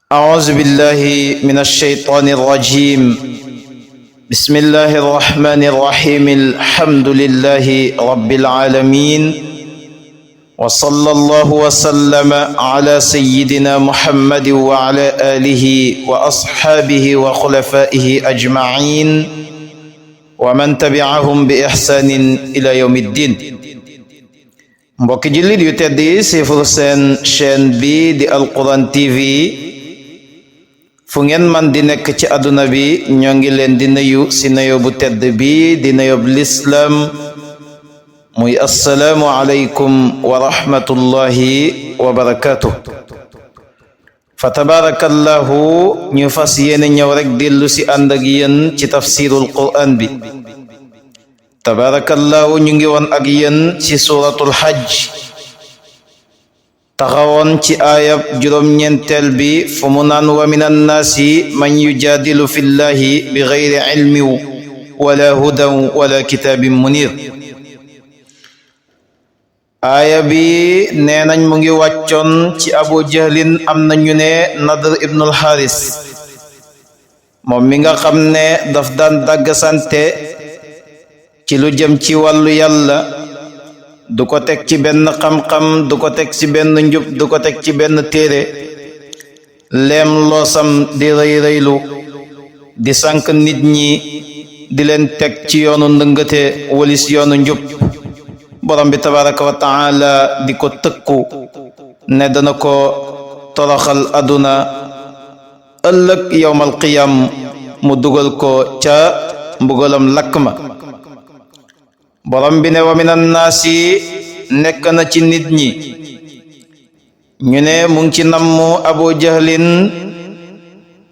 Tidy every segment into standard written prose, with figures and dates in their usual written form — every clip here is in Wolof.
أعوذ بالله من الشيطان الرجيم. بسم الله الرحمن الرحيم. الحمد لله رب العالمين، وصلى الله وسلم على سيدنا محمد وعلى آله وأصحابه وخلفائه أجمعين ومن تبعهم بإحسان إلى يوم الدين. mbokki jullit yu tedd yi siifur seen chaîne bi di Alquran TV fu ngeen man di nekk ci àdduna bi ñoo ngi leen di nuyu si nuyu bu tedd bi di nuyu lislaam muy assalaamu aleykum wa rahmatullahi wa barakatuh. fa tabarakallahu ñu fas yéene ñëw rek dellu si ànd ak yéen ci tafsirul Qur'an bi. tabarakallahu ñu ngi woon ak yéen ci suratul hajj, taxawoon ci aayab juróom-ñeenteel bi fu mu naan wa min annaasi man yujaadilu fi llahi bi gayri ilmin wala hudan wala kitaabin munir. aaya bi nee nañ mu ngi wàccoon ci abu jahlin, am na ñu ne nadr ibnul haris, moom mi nga xam ne daf daan dàggasante ci lu jëm ci wàllu yàlla, du ko teg ci benn xam-xam, du ko teg ci benn njub, du ko teg ci benn téere, leem loosam di rëy rëylu di sànk nit ñi, di leen teg ci yoonu ndëngate walis yoonu njub. borom bi tabaraka wa taala di ko tëkku ne dana ko toroxal aduna, ëllëg yawmal qiyam mu dugal ko ca mbugalam lakk ma. borom bi ne wa min annaasi nekk na ci nit ñi, ñu ne mu ngi ci nammu abu jahlin,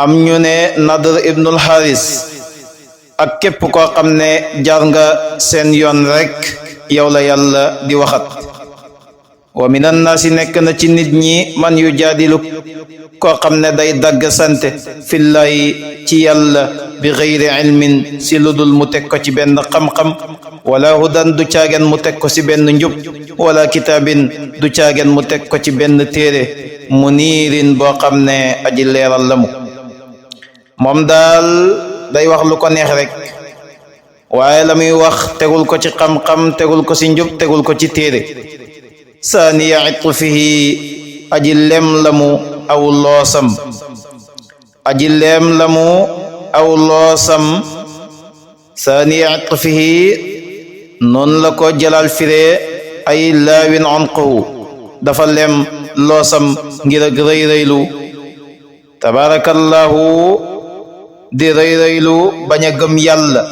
am ñu ne nadr ibnul haris, ak képp koo xam ne jaar nga seen yoon rek yow la yàlla di waxat. wa min annaasi nekk na ci nit ñi man yu jaadilu koo xam ne day dagg sante fillahi ci yàlla bi gayri ilmin si ludul mu teg ko ci benn xam-xam, wala hudan du caagen mu teg ko ci benn njub, wala kitaabin du caagen mu teg ko ci benn téere muniirin boo xam ne aji leeral la mu. moom daal day wax lu ko neex rek, waaye la muy wax tegul ko ci xam-xam, tegul ko ci njub, tegul ko ci téere. saaniya itfihi aji lem la mu aw loosam, aji lem la mu aw loosam. saaniya itfihi noonu la ko jalal firee ay laawin onqahu, dafa lem loosam ngir ak rëy rëylu. tabarakallahu di rëy rëylu bañ a gëm yàlla,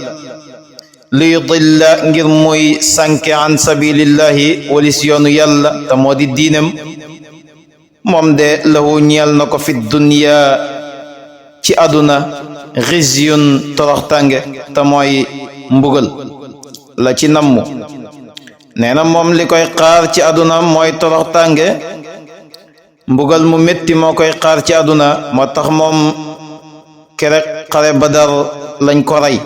li yudilla ngir muy sànke an sabilillahi walis yoonu yàlla te moo di diinem. moom de lahu ñeel na ko fi dunya ci àdduna xizyun toroxtànge te mooy mbugal la ci nammu. nee na moom li koy xaar ci àdduna mooy toroxtànge, mbugal mu métti moo koy xaar ci àdduna. moo tax moom kere xare badar lañ ko rey.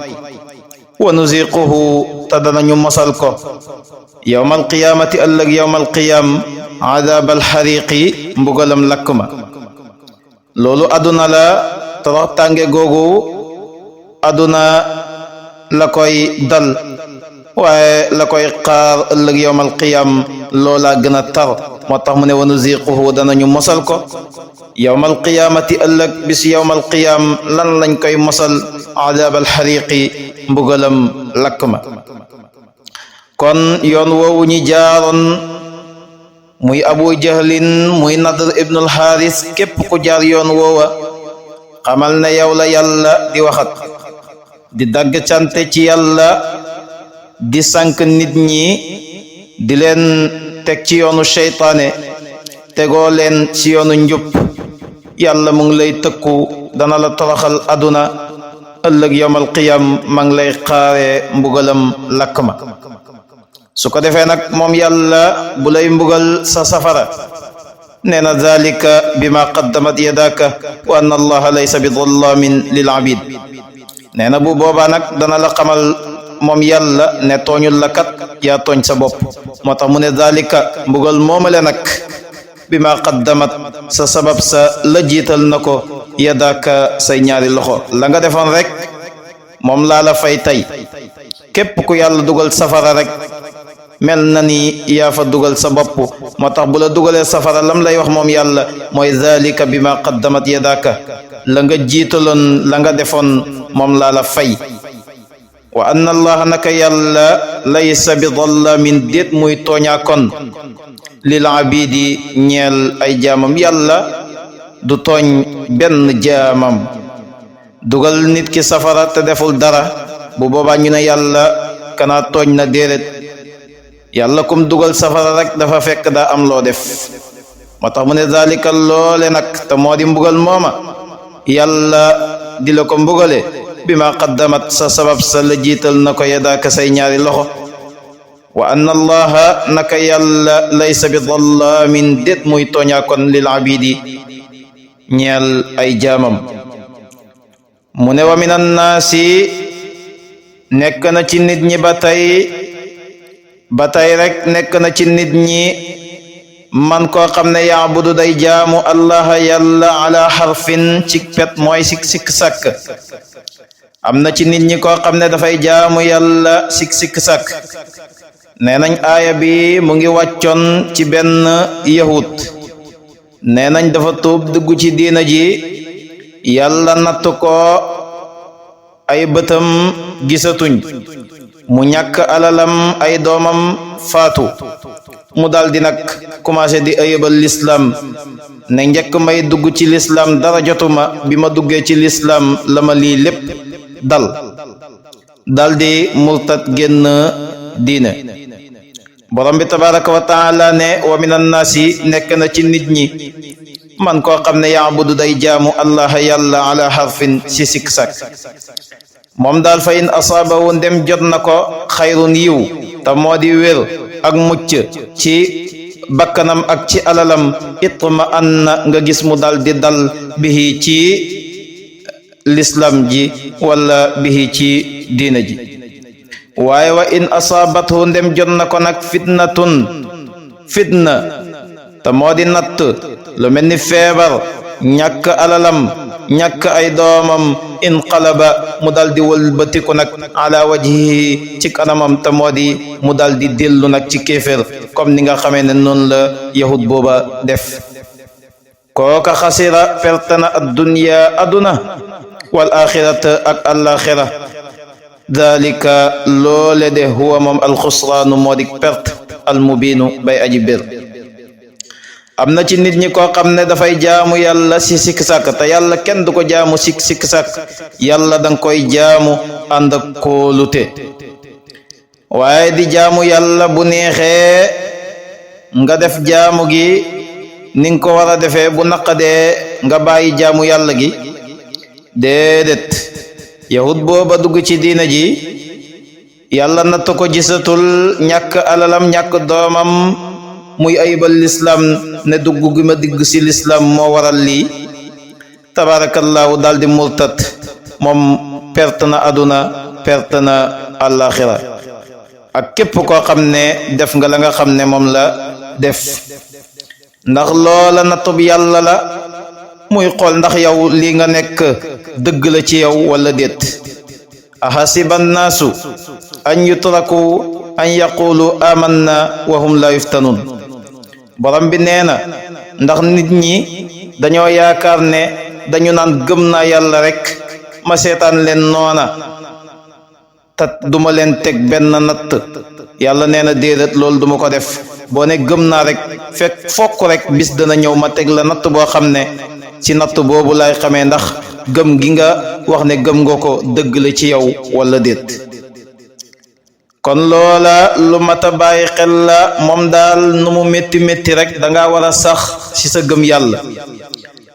wa nuziquhu te danañu mosal ko yawmal qiyaamati ëllëg yawmal qiyaam adaabal xariqi mbugalam lakk ma. loolu àdduna la, toroxtànge googu àdduna la koy dal, waaye la koy xaar ëllëg yawmal qiyaam loola gën a tar. moo tax mu ne wa nuziquhu danañu mosal ko yawmal qiyaamati ëllëg bis yawmal qiyaam lan lañ koy mosal adaabal xariqi mbugalam lakk ma. kon yoon woowu ñi jaaroon muy abu jahlin muy nadr ibnul haris, képp ku jaar yoon woowa xamal ne yow la yàlla di waxat, di dagg cante ci yàlla, di sànk nit ñi, di leen teg ci yoonu seytaane, tegoo leen ci yoonu njub. yàlla mu ngi lay tëkku dana la toroxal aduna, ëllëg yawmal qiyam ma ngi lay xaare mbugalam lakk ma. su ko defee nag moom yàlla bu lay mbugal sa safara, nee na zalika bima qaddamat yadaka wa anna allaha laysa bi dhallamin lil abid. nee na bu boobaa nag dana la xamal moom yàlla ne tooñul la kat, yaa tooñ sa bopp. moo tax mu ne zalika mbugal moomale nag bima qaddamat sa sabab sa la jiital na ko yadaka say ñaari loxo la nga defoon rek moom laa la fay tey képp ku yàlla dugal safara rek mel na ni yaa fa dugal sa bopp moo tax bu la dugalee safara lam lay wax moom yàlla mooy zalika bima qaddamat yadaka la nga jiitaloon la nga defoon moom laa la fay wa anna allaha naka yàlla laysa bi dallamin déet muy tooñaa kon lil abidi ñeel ay jaamam yàlla du tooñ benn jaamam dugal nit ki safara te deful dara bu boobaa ñu ne yàlla kanaa tooñ na déedéet yàlla kum dugal safara rek dafa fekk daa am loo def moo tax mu ne zalika loole nag te moo di mbugal mooma yàlla di la ko mbugale bima qaddamat sa sabab sa la jiital na ko yadaaka say ñaari loxo wa anna allaha naka yàlla laysa bi dallamin déet muy tooñaa kon lil abidi ñeel ay jaamam mu ne wa min annaasi nekk na ci nit ñi ba tey rek nekk na ci nit ñi man koo xam ne yaabudu day jaamu allaha yàlla ala xarfin ci pet mooy sikk sàkk am na ci nit ñi koo xam ne dafay jaamu yàlla sikk sàkk nee nañ aaya bi mu ngi wàccoon ci benn yahud nee nañ dafa tuub dugg ci diina ji yàlla natt ko ay bëtam gisatuñ mu ñàkk alalam ay doomam faatu mu daldi nag commencé di ayëbal l'islam ne njëkk may dugg ci l'islam dara jotuma bi ma duggee ci l'islam la ma lii lépp dal daldi murtad génn diine borom bi tabaraka wa taala ne wa min annaasi nekk na ci nit ñi man koo xam ne yaabudu day jaamu allah yàlla ala harfin si sikk sak moom daal fa in asaabahu ndem jot na ko xayrun yiw te moo di wér ak mucc ci bakkanam ak ci alalam itma anna nga gis mu dal di dal bihi ci l'islam ji wala bihi ci diina ji waaye wa in asaabathu ndem jot na ko nag fitna te moo di natt lu mel ni feebar ñàkk alalam ñàkk ay doomam inqalaba mu dal di wëlbatiku nag ala wajhihi ci kanamam te moo di mu dal di dellu nag ci kéefér comme ni nga xamee ne noonu la yahud booba def kooka xasira perte na addunya aduna wal axirata ak alaxira dalika loole de huwa moom alxusraanu moo di perte almubiinu bay aji bir am na ci nit ñi koo xam ne dafay jaamu yàlla si sikk sàkk te yàlla kenn du ko jaamu sikk sàkk yàlla danga koy jaamu ànd ak kóolute waaye di jaamu yàlla bu neexee nga def jaamu gi ni nga ko war a defee bu naqadee nga bàyyi jaamu yàlla gi déedéet yahud booba dugg ci diina ji yàlla natt ko gisatul ñàkk alalam ñàkk doomam muy ayibal l'islam ne dugg gi ma digg ci l'islam moo waral lii tabarakallahu daldi murtat moom perte na aduna perte na alaxira ak képp koo xam ne def nga la nga xam ne moom la def ndax loola nattub yàlla la muy xool ndax yow lii nga nekk dëgg la ci yow wala déet ahasiba annaasu an yutraku an yaqulu amanna wa hum la yuftanun borom bi nee na ndax nit ñi dañoo yaakaar ne dañu naan gëm naa yàlla rek ma seetaan leen noona te duma leen teg benn natt yàlla nee na déedéet loolu duma ko def boo ne gëm naa rek fokk rek bis dana ñëw ma teg la natt boo xam ne ci natt boobu lay xamee ndax gëm gi nga wax ne gëm nga ko dëgg la ci yow wala déet kon loola lu mata bàyyi xel la moom daal nu mu métti rek danga war a sax ci sa gëm yàlla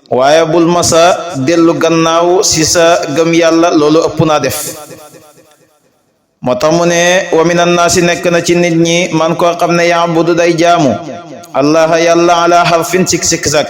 waaye bul masa a dellu gannaaw ci sa gëm yàlla loolu ëpp naa def moo tax mu ne wa min annaasi nekk na ci nit ñi man koo xam ne yaabudu day jaamu allah yàlla ala harfin sik sak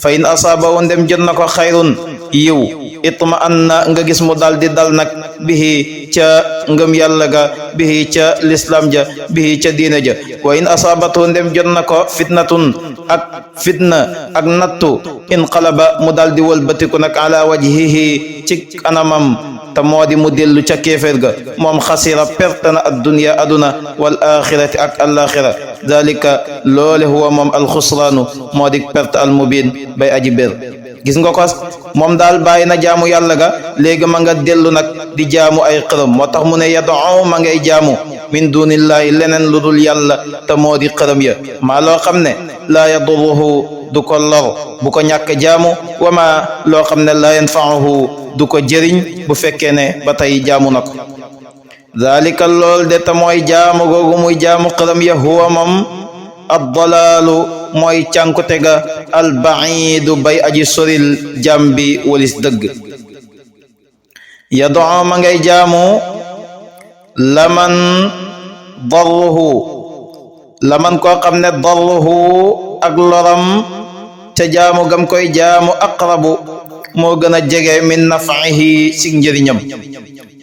fa in asaabahu ndem jot na ko xayrun yiw itma anna nga gis mu dal di dal nag bihi ca ngëm yàlla ga bihi ca lislam ja bihi ca diina ja wa in asaabatu ndem jot na ko fitnatun ak fitna ak nattu inqalaba mu dal di wëlbatiku nag ala wajhihi ci anamam te moo di mu dellu ca kéeféer ga moom xasira perte na addunya aduna wal axirati ak alaxira dalika loole huwa moom alxusraanu moo di perte almubin bay aji bér gis nga ko moom daal bàyyi na jaamu yàlla ga léegi ma nga dellu nag di jaamu ay xërëm moo tax mu ne yad'u ma ngay jaamu min dunillahi leneen lu dul yàlla te moo di xërëm ya maa loo xam ne laa yaduruhu du ko lor bu ko ñàkk jaamu wa ma loo xam ne laa yanfa'uhu du ko jëriñ bu fekkee ne ba tey jaamu na ko dalika lool de te mooy jaamu googu muy jaamu xërëm ya huwa moom addalaalu mooy cànkute ga albaidu bay aji soril jaam bi walis dëgg yad'u ma ngay jaamu laman koo xam ne darruhu ak loram ca jaamu gam koy jaamu aqrabu moo gën a jege min naf'ihi si njëriñam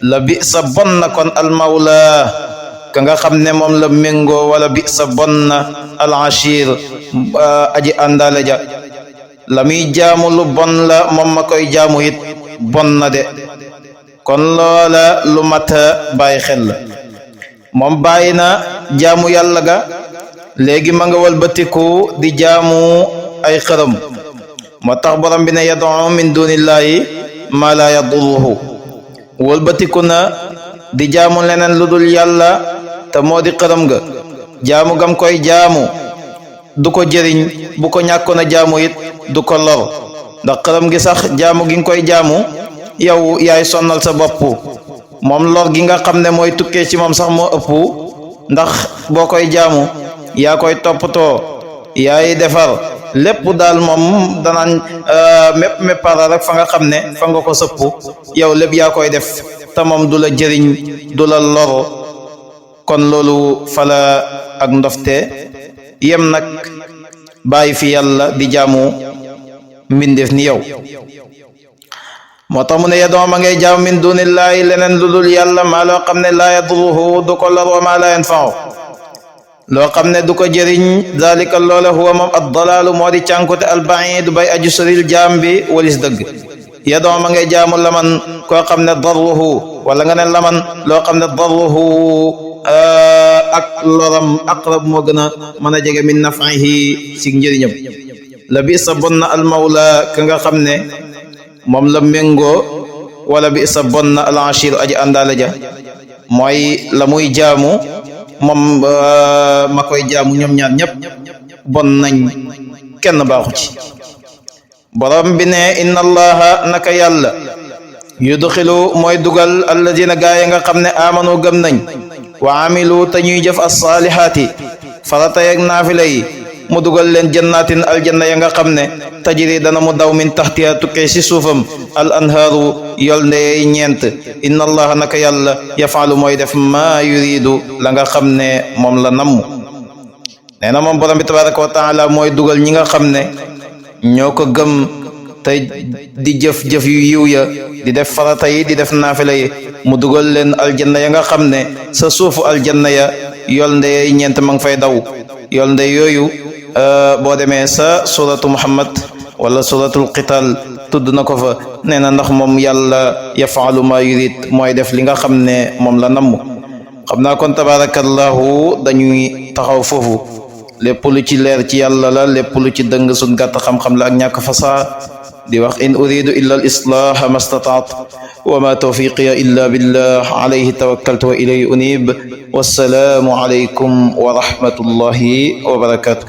la bi sa bon na kon almawla ka nga xam ne moom la méngoo wala bi sa bon na al ashir aji àndaale ja la muy jaamu lu bon la moom ma koy jaamu it bon na de kon loola lu mata bàyyi xel la moom bàyyi na jaamu yàlla ga léegi ma nga walbatiku di jaamu ay xërëm moo tax borom bi ne yad'u min dunillahi ma la yadurruhu walbatiku na di jaamu leneen lu dul yàlla te moo di xërëm ga jaamu gam koy jaamu du ko jëriñ bu ko ñàkkoon a jaamu it du ko lor ndax xërëm gi sax jaamu gi nga koy jaamu yow yaay sonnal sa bopp moom lor gi nga xam ne mooy tukkee ci moom sax moo ëpp ndax boo koy jaamu yaa koy toppatoo yaay defar lépp daal moom danaan méppara rek fa nga xam ne fa nga ko sëpp yow lépp yaa koy def te moom du la jëriñ du la loro kon loolu fala ak ndofte yem nag bàyyi fi yàlla di jaamu mbindeef ni yow moo tax mu ne yad'u ma ngay jaamu min dunillahi leneen lu dul yàlla maa loo xam ne laa yadurruhu du ko lor wa maa laa yanfa'u loo xam ne du ko jëriñ zalika loola huwa moom addalaalu moo di cànkute albaid bay aju soril jaam bi walis dëgg yad'u ma ngay jaamu laman koo xam ne darruhu wala nga ne laman loo xam ne darruhu ak loram aqrab moo gën a mën a jege min naf'ihi si njëriñam la bi sa bon na almawla ka nga xam ne moom la méngoo wala bi sa bon na al ashir aji àndaale ja mooy la muy jaamu moom ma koy jaamu ñoom ñaar ñëpp bon nañ kenn baaxu ci borom bi ne inna allaha naka yàlla yudxilu mooy dugal alladina gaay nga xam ne amanu gëm nañ wa amilu te ñuy jëf as-saalihaati farata yeeg naafila yi mu dugal leen jannatin aljanna ya nga xam ne tajri dana mu daw min taxtiha tukkee si suufam al anhaaru yol ndeyey ñeent inna allaha naka yàlla yafaalu mooy def maa yuridu la nga xam ne moom la namm nee na moom borom bi tabaraka wa taala mooy dugal ñi nga xam ne ñoo ko gëm te di jëf-jëf yu yiw ya di def farata yi di def naafila yi mu dugal leen aljanna ya nga xam ne sa suufu aljanna ya yol ndeyey ñeent ma ngi fay daw yol ndey yooyu boo demee sa suratu muhammad wala suratul qital tudd na ko fa nee na ndax moom yàlla yafaalu ma yurid mooy def li nga xam ne moom la namm xam naa kon tabarakallahu dañuy taxaw foofu lépp lu ci leer ci yàlla la lépp lu ci dëng sun gàtt xam-xam la ak ñàkk fasaa di wax in uridu illa al islaha ma stataat wa ma tawfiqiya illa billah alayhi tawakkaltu wa ilayhi unib wassalaamu alaykum wa rahmatullahi wa barakatuh